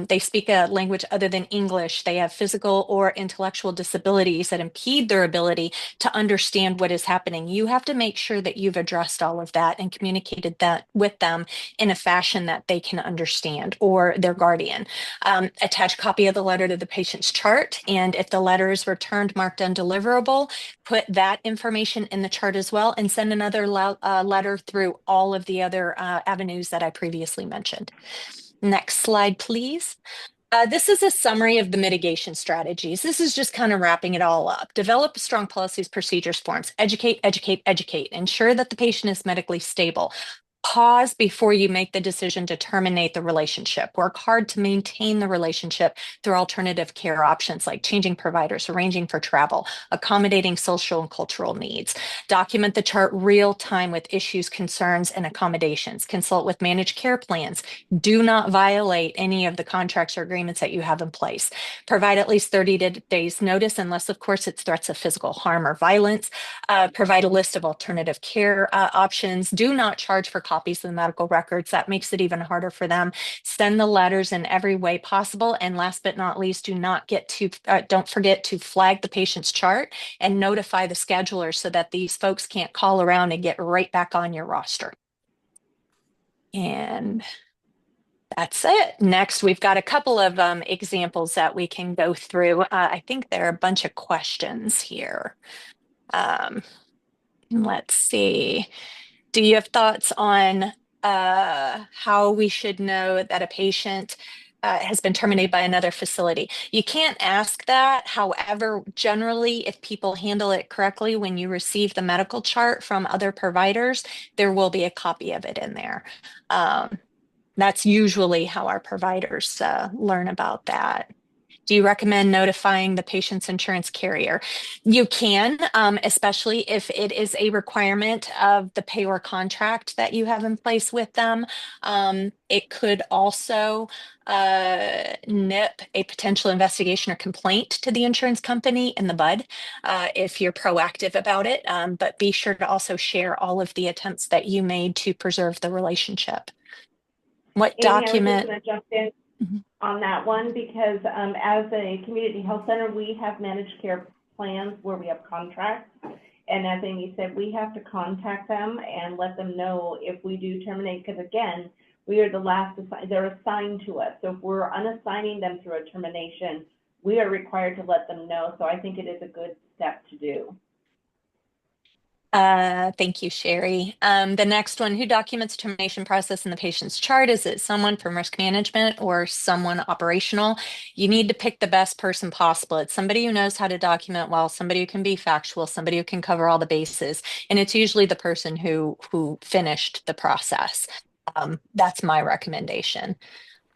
they speak a language other than English, they have physical or intellectual disabilities that impede their ability to understand what is happening, you have to make sure that you've addressed all of that and communicated that with them in a fashion that they can understand, or their guardian. Attach a copy of the letter to the patient's chart, and if the letter is returned marked undeliverable, put that information in the chart as well, and send another letter through all of the other avenues that I previously mentioned. Next slide, please. This is a summary of the mitigation strategies. This is just kind of wrapping it all up. Develop strong policies, procedures, forms. Educate, educate, educate. Ensure that the patient is medically stable. Pause before you make the decision to terminate the relationship. Work hard to maintain the relationship through alternative care options like changing providers, arranging for travel, accommodating social and cultural needs. Document the chart real time with issues, concerns, and accommodations. Consult with managed care plans. Do not violate any of the contracts or agreements that you have in place. Provide at least 30 days notice, unless of course it's threats of physical harm or violence. Provide a list of alternative care options. Do not charge for copies of the medical records. That makes it even harder for them. Send the letters in every way possible. And last but not least, don't forget to flag the patient's chart and notify the scheduler so that these folks can't call around and get right back on your roster. And that's it. Next, we've got a couple of examples that we can go through. I think there are a bunch of questions here. Let's see. Do you have thoughts on how we should know that a patient has been terminated by another facility? You can't ask that. However, generally, if people handle it correctly, when you receive the medical chart from other providers, there will be a copy of it in there. That's usually how our providers learn about that. Do you recommend notifying the patient's insurance carrier? You can, especially if it is a requirement of the payor contract that you have in place with them. It could also nip a potential investigation or complaint to the insurance company in the bud if you're proactive about it. But be sure to also share all of the attempts that you made to preserve the relationship. What Amy, document? I was just going to jump in on that one because as a community health center, we have managed care plans where we have contracts. And as Amy said, we have to contact them and let them know if we do terminate, because again, we are the last, they're assigned to us. So if we're unassigning them through a termination, we are required to let them know. So I think it is a good step to do. Thank you, Sherry. The next one, who documents the termination process in the patient's chart? Is it someone from risk management or someone operational? You need to pick the best person possible. It's somebody who knows how to document well, somebody who can be factual, somebody who can cover all the bases. And it's usually the person who finished the process. That's my recommendation.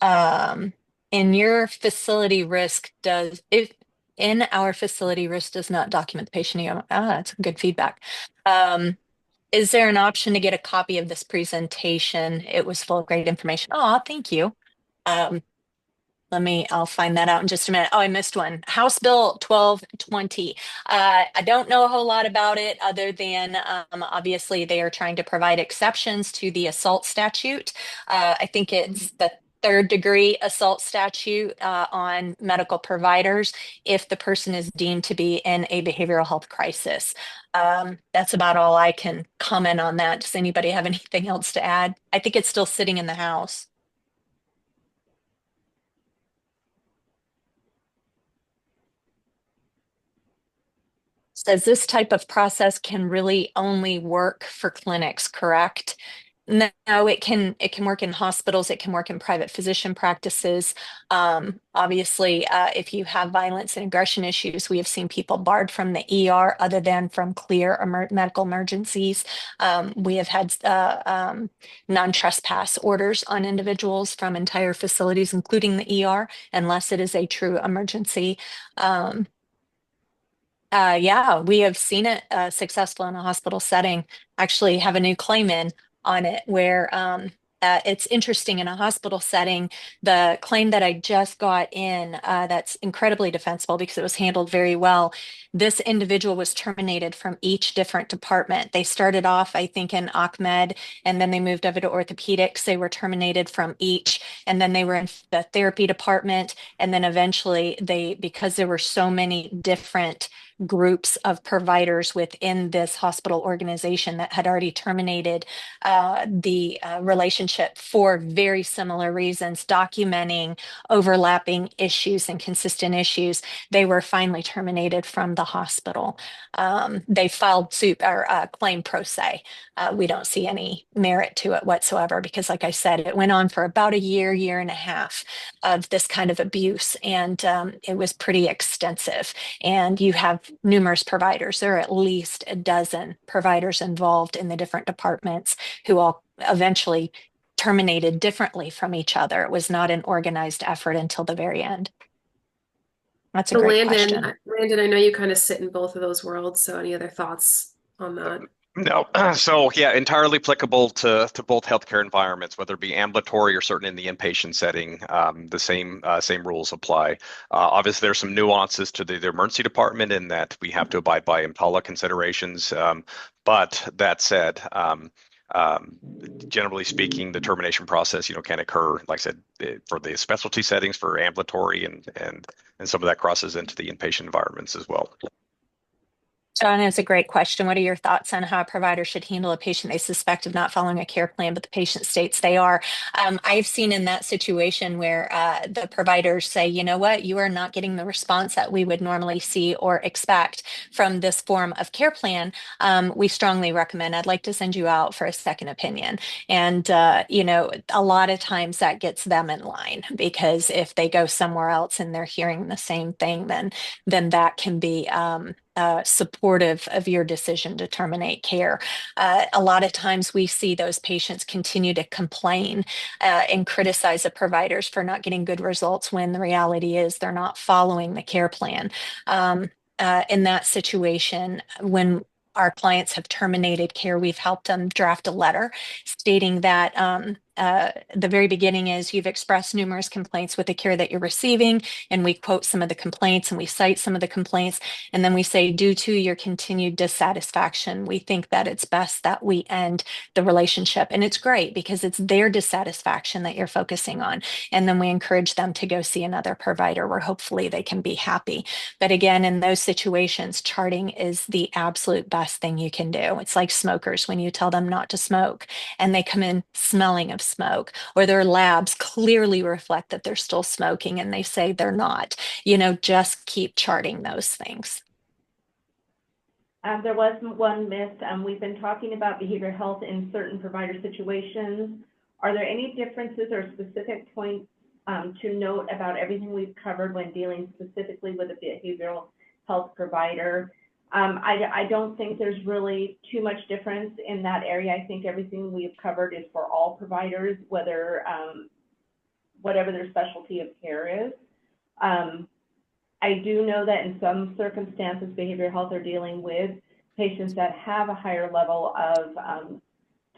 In your facility risk in our facility, risk does not document the patient. That's good feedback. Is there an option to get a copy of this presentation? It was full of great information. Oh, thank you. I'll find that out in just a minute. Oh, I missed one. House Bill 1220. I don't know a whole lot about it other than obviously they are trying to provide exceptions to the assault statute. I think it's the third-degree assault statute on medical providers if the person is deemed to be in a behavioral health crisis. That's about all I can comment on that. Does anybody have anything else to add? I think it's still sitting in the House. Says this type of process can really only work for clinics, correct? No, it can work in hospitals, it can work in private physician practices. Obviously, if you have violence and aggression issues, we have seen people barred from the ER other than from clear medical emergencies. We have had non-trespass orders on individuals from entire facilities, including the ER, unless it is a true emergency. Um, yeah, we have seen it successful in a hospital setting. Actually, have a new claim in on it where it's interesting in a hospital setting. The claim that I just got in that's incredibly defensible because it was handled very well. This individual was terminated from each different department. They started off, I think, in Ahmed, and then they moved over to orthopedics. They were terminated from each, and then they were in the therapy department, and then eventually because there were so many different groups of providers within this hospital organization that had already terminated the relationship for very similar reasons, documenting overlapping issues and consistent issues. They were finally terminated from the hospital. They filed suit or claim pro se. We don't see any merit to it whatsoever because, like I said, it went on for about a year and a half of this kind of abuse, and it was pretty extensive. And you have numerous providers. There are at least a dozen providers involved in the different departments who all eventually terminated differently from each other. It was not an organized effort until the very end. That's a So great Landon, question. Landon, I know you kind of sit in both of those worlds. So any other thoughts on that? No. So yeah, entirely applicable to both healthcare environments, whether it be ambulatory or certainly in the inpatient setting. The same rules apply. Obviously, there's some nuances to the emergency department in that we have to abide by EMTALA considerations. But that said, generally speaking, the termination process, can occur, like I said, for the specialty settings for ambulatory and some of that crosses into the inpatient environments as well. John, it's a great question. What are your thoughts on how a provider should handle a patient they suspect of not following a care plan, but the patient states they are? I've seen in that situation where the providers say, you know what, you are not getting the response that we would normally see or expect from this form of care plan. We strongly recommend, I'd like to send you out for a second opinion. And, a lot of times that gets them in line because if they go somewhere else and they're hearing the same thing, then that can be supportive of your decision to terminate care. A lot of times we see those patients continue to complain and criticize the providers for not getting good results when the reality is they're not following the care plan. In that situation, when our clients have terminated care, we've helped them draft a letter stating that the very beginning is you've expressed numerous complaints with the care that you're receiving, and we quote some of the complaints and we cite some of the complaints, and then we say, due to your continued dissatisfaction, we think that it's best that we end the relationship. And it's great because it's their dissatisfaction that you're focusing on. And then we encourage them to go see another provider where hopefully they can be happy. But again, in those situations, charting is the absolute best thing you can do. It's like smokers when you tell them not to smoke and they come in smelling of smoke, or their labs clearly reflect that they're still smoking and they say they're not. Just keep charting those things. There was one missed. We've been talking about behavioral health in certain provider situations. Are there any differences or specific points to note about everything we've covered when dealing specifically with a behavioral health provider? I don't think there's really too much difference in that area. I think everything we've covered is for all providers, whether whatever their specialty of care is. I do know that in some circumstances, behavioral health are dealing with patients that have a higher level of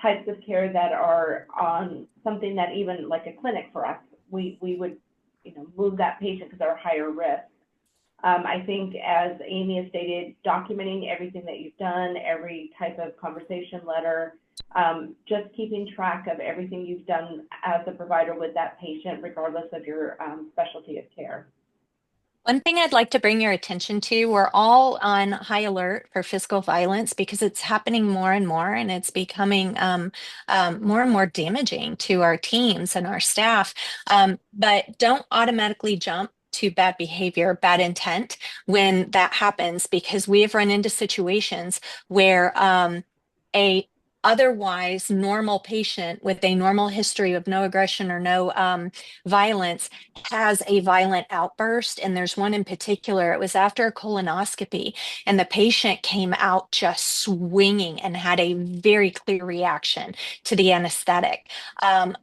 types of care that are on something that even like a clinic for us, we would move that patient because they're higher risk. I think, as Amy has stated, documenting everything that you've done, every type of conversation letter, just keeping track of everything you've done as a provider with that patient, regardless of your specialty of care. One thing I'd like to bring your attention to, we're all on high alert for physical violence because it's happening more and more, and it's becoming more and more damaging to our teams and our staff. But don't automatically jump to bad behavior, bad intent when that happens, because we have run into situations where a otherwise normal patient with a normal history of no aggression or no violence has a violent outburst. And there's one in particular, it was after a colonoscopy, and the patient came out just swinging and had a very clear reaction to the anesthetic.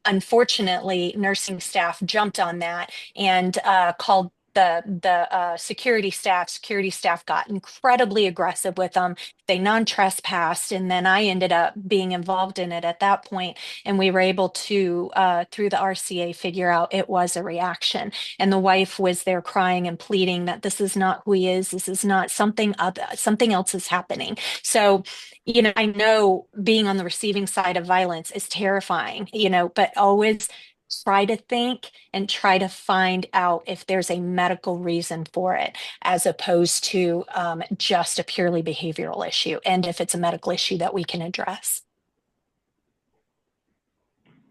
Unfortunately, nursing staff jumped on that and called the security staff. Security staff got incredibly aggressive with them. They non-trespassed, and then I ended up being involved in it at that point, and we were able to through the RCA figure out it was a reaction. And the wife was there crying and pleading that this is not who he is, this is not something other, something else is happening. So I know being on the receiving side of violence is terrifying, but always try to think and try to find out if there's a medical reason for it, as opposed to just a purely behavioral issue, and if it's a medical issue that we can address.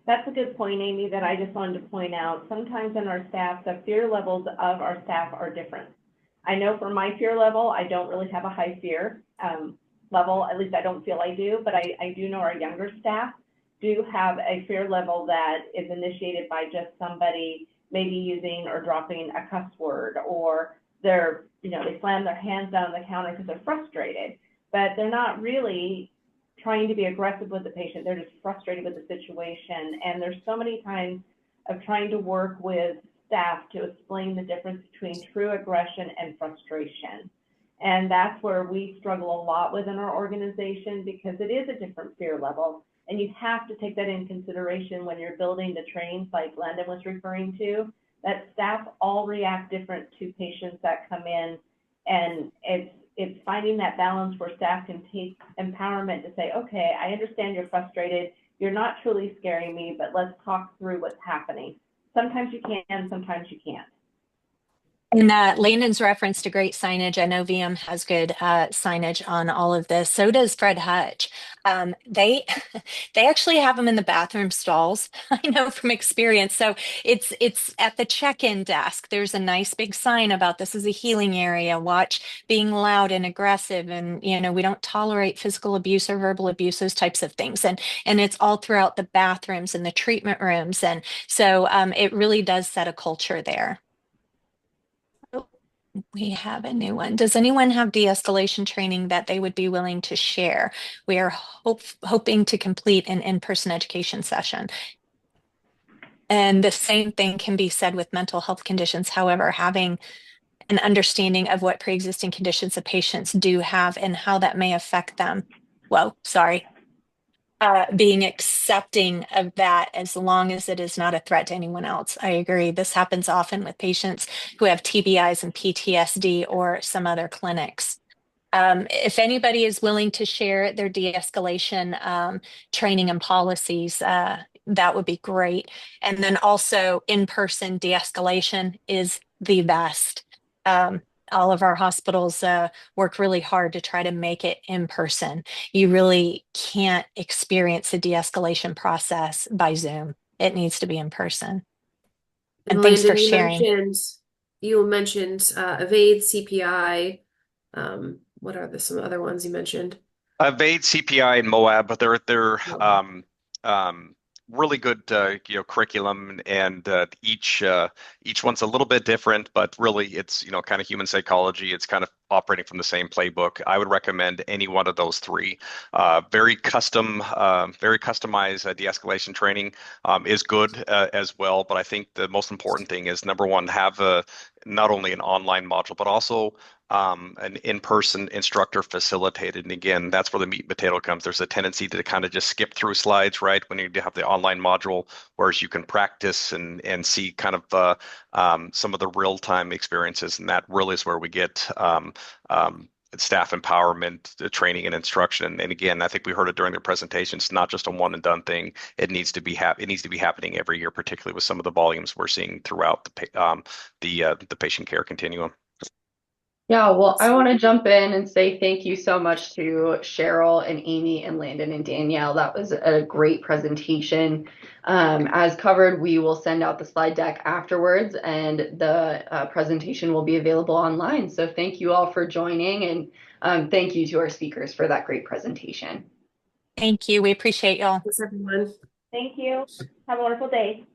That's a good point, Amy, that I just wanted to point out. Sometimes in our staff, the fear levels of our staff are different. I know for my fear level, I don't really have a high fear level, at least I don't feel I do, but I do know our younger staff do have a fear level that is initiated by just somebody maybe using or dropping a cuss word, or they slam their hands down on the counter because they're frustrated, but they're not really trying to be aggressive with the patient. They're just frustrated with the situation. And there's so many times of trying to work with staff to explain the difference between true aggression and frustration. And that's where we struggle a lot within our organization, because it is a different fear level. And you have to take that in consideration when you're building the trains, like Landon was referring to, that staff all react different to patients that come in. And it's finding that balance where staff can take empowerment to say, okay, I understand you're frustrated. You're not truly scaring me, but let's talk through what's happening. Sometimes you can, sometimes you can't. And Landon's referenced a great signage. I know VM has good signage on all of this. So does Fred Hutch. They they actually have them in the bathroom stalls. I know from experience. So it's at the check-in desk. There's a nice big sign about this is a healing area. Watch being loud and aggressive, and we don't tolerate physical abuse or verbal abuse, those types of things. And it's all throughout the bathrooms and the treatment rooms. And so it really does set a culture there. We have a new one. Does anyone have de-escalation training that they would be willing to share? We are hoping to complete an in-person education session. And the same thing can be said with mental health conditions. However, having an understanding of what pre-existing conditions the patients do have and how that may affect them. Well, sorry. Being accepting of that as long as it is not a threat to anyone else. I agree. This happens often with patients who have TBIs and PTSD or some other clinics. If anybody is willing to share their de-escalation training and policies, that would be great. And then also in-person de-escalation is the best. All of our hospitals work really hard to try to make it in person. You really can't experience the de-escalation process by Zoom. It needs to be in person. And thanks for sharing. You mentioned Evade, CPI. What are some other ones you mentioned? Evade, CPI, and Moab, but they're really good curriculum, and each one's a little bit different, but really it's kind of human psychology. It's kind of operating from the same playbook. I would recommend any one of those three. Very customized de-escalation training is good as well, but I think the most important thing is, number one, have not only an online module but also an in-person instructor facilitated. And again, that's where the meat and potato comes. There's a tendency to kind of just skip through slides, right, when you have the online module, whereas you can practice and see kind of some of the real-time experiences. And that really is where we get staff empowerment, training, and instruction. And again, I think we heard it during the presentation. It's not just a one and done thing. It needs to be happening every year, particularly with some of the volumes we're seeing throughout the patient care continuum. Yeah, well, I want to jump in and say thank you so much to Cheryl and Amy and Landon and Danielle. That was a great presentation. As covered, we will send out the slide deck afterwards, and the presentation will be available online. So thank you all for joining, and thank you to our speakers for that great presentation. Thank you. We appreciate y'all. Thanks, everyone. Thank you. Have a wonderful day.